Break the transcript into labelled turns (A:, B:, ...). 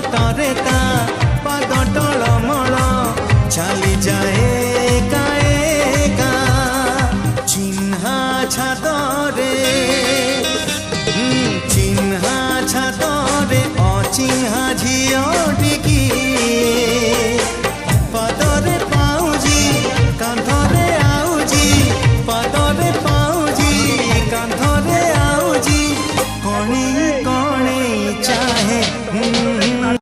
A: बाटरे ता पाद टलमल चली जाए एका एका चिन्हा छादरे चिन्हा छादरे अचिन्हा झियोटिकी